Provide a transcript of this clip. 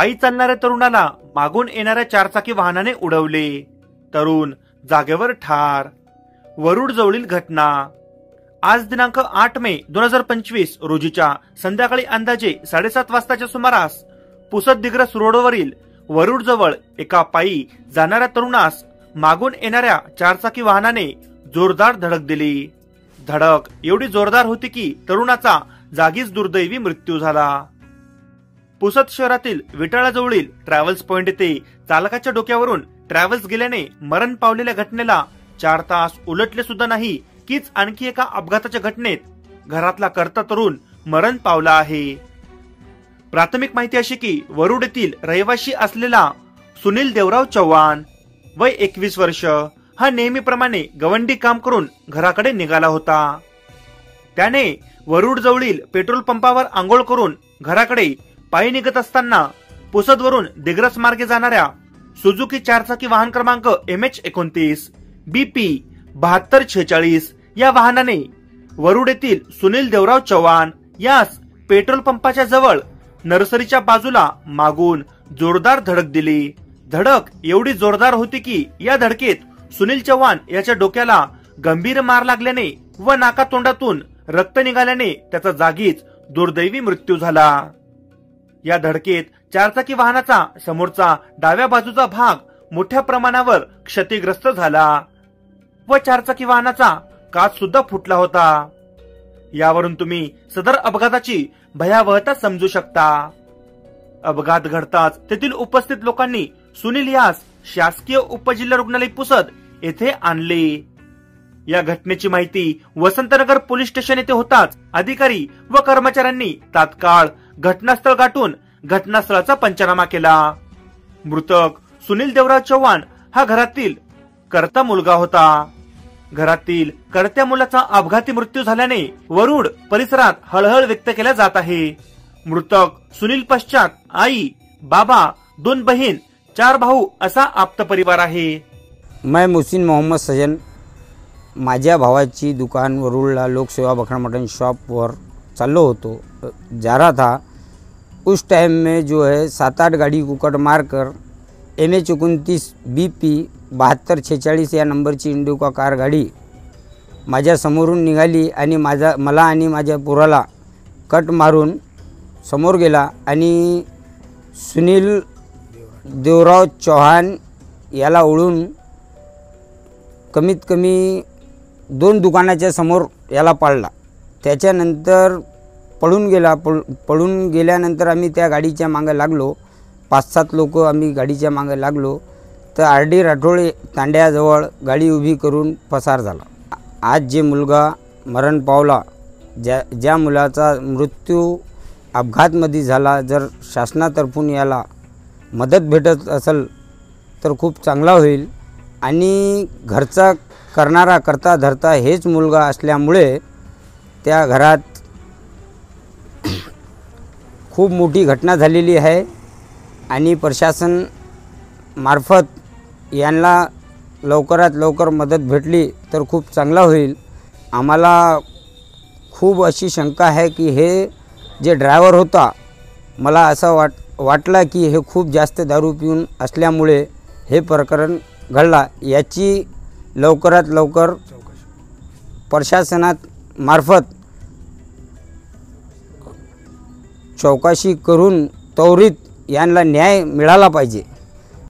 पायी चालणाऱ्या तरुणाला मागून येणाऱ्या चारचाकी वाहनाने उडवले, तरुण जागेवर ठार। वरुड जवळील घटना आज दिनांक 8 मे 2025 रोजीच्या संध्याकाळी अंदाजे 7:30 वाजताच्या सुमारास पुसद दिग्रस रोडवरील वरुड जवळ एका पायी जाणाऱ्या तरुणास मागून येणाऱ्या चारचाकी वाहनाने जोरदार धडक दिली। धडक एवढी जोरदार होती की तरुणाचा जागीच दुर्दैवी मृत्यू झाला। पुसद शहरातील विटाळाजवळील ट्रॅव्हल्स पॉइंट येथे चालकाच्या डोक्यावरून ट्रॅव्हल्स गेल्याने मरण पावलेल्या घटनेला 4 तास उलटले सुद्धा नाही कीच आणखी एका अपघाताच्या घटनेत घरातला कर्ता तरुण मरण पावला आहे। प्राथमिक माहिती अशी की वरुड येथील रहिवासी असलेला सुनील देवराव चव्हाण वय 21 वर्ष हा नेहमीप्रमाणे गवंडी काम करून घराकडे निघाला होता। त्याने वरुड जवळील पेट्रोल पंपावर आंघोळ करून घराकडे पायी निघत असताना पुसदवरून दिग्रस मार्गे जाणाऱ्या सुझुकी चारचाकी वाहन क्रमांक MH29 BP 7246 या वाहनाने वरुड येथील सुनील देवराव चव्हाण यास पेट्रोल पंपाच्या जवळ नर्सरीच्या बाजूला मागून जोरदार धडक दिली। धडक एवढी जोरदार होती की या धडकेत सुनील चव्हाण याच्या डोक्याला गंभीर मार लागल्याने व नाकातोंडातून रक्त निघाल्याने त्याचा जागीच दुर्दैवी मृत्यू झाला। या धडकेत चारचाकी वाहनाचा समोरचा डाव्या बाजूचा भाग मोठ्या प्रमाणावर क्षतिग्रस्त झाला व चारचाकी वाहनाचा काच सुद्धा फुटला होता। यावरून तुम्ही सदर अपघाताची भयावहता समजू शकता। अपघात घडताच तेथील उपस्थित लोकांनी सुनील यास शासकीय उपजिल्हा रुग्णालय पुसद येथे आणले। या घटनेची माहिती वसंतनगर पोलीस स्टेशन येथे होताच अधिकारी व कर्मचाऱ्यांनी तात्काळ घटनास्थळ गाठून घटनास्थळाचा पंचनामा केला। मृतक सुनील देवराव चव्हाण हा घरातील कर्ता मुलगा होता। घरातील कर्त्या मुलाचा अपघाती मृत्यू झाल्याने वरुड परिसरात हळहळ व्यक्त केला जात आहे। मृतक सुनील पश्चात आई, बाबा, 2 बहीण, 4 भाऊ असा आप्त परिवार आहे। मैं मुहसिन मोहम्मद सजन माझ्या भावाची दुकान वरुडला लोकसेवा बखरा मटन शॉप वर चाललो होतो, जा रहा था। उस टाइम में जो है 7-8 गाड़ी को कट मार कर MH29 BP 7246 या नंबरची इंडिका कार गाडी माझ्या समोरून निघाली आणि मला आणि माझ्या पोराला कट मारून समोर गेला आणि सुनील देवराव चव्हाण याला ओढून कमीत कमी 2 दुकानाच्या समोर याला पाडला। त्याच्यानंतर पळून गेल्यानंतर आम्ही त्या गाडीच्या मागे लागलो। 5-7 लोक आम्ही गाडीच्या मागे लागलो तर RD राठोडे तांड्याजवळ गाडी उभी करून पसार झाला। आज जे मुलगा मरण पावला, ज्या मुलाचा मृत्यू अपघातमध्ये झाला, जर शासनातर्फून याला मदत भेटत असेल तर खूप चांगला होईल। आणि घरचा करणारा करता धरता हेच मुलगा असल्यामुळे त्या घरात खूप मोठी घटना झालेली आहे आणि प्रशासन मार्फत यांना लवकरात लवकर मदत भेटली तर खूप चांगला होईल। आम्हाला खूप अशी शंका आहे की हे जे ड्रायव्हर होता, मला असं वाटलं की हे खूप जास्त दारू पिऊन असल्यामुळे हे प्रकरण घडला। याची लवकरात लवकर प्रशासनात मार्फत चौकशी करून त्वरित यांना न्याय मिळाला पाहिजे।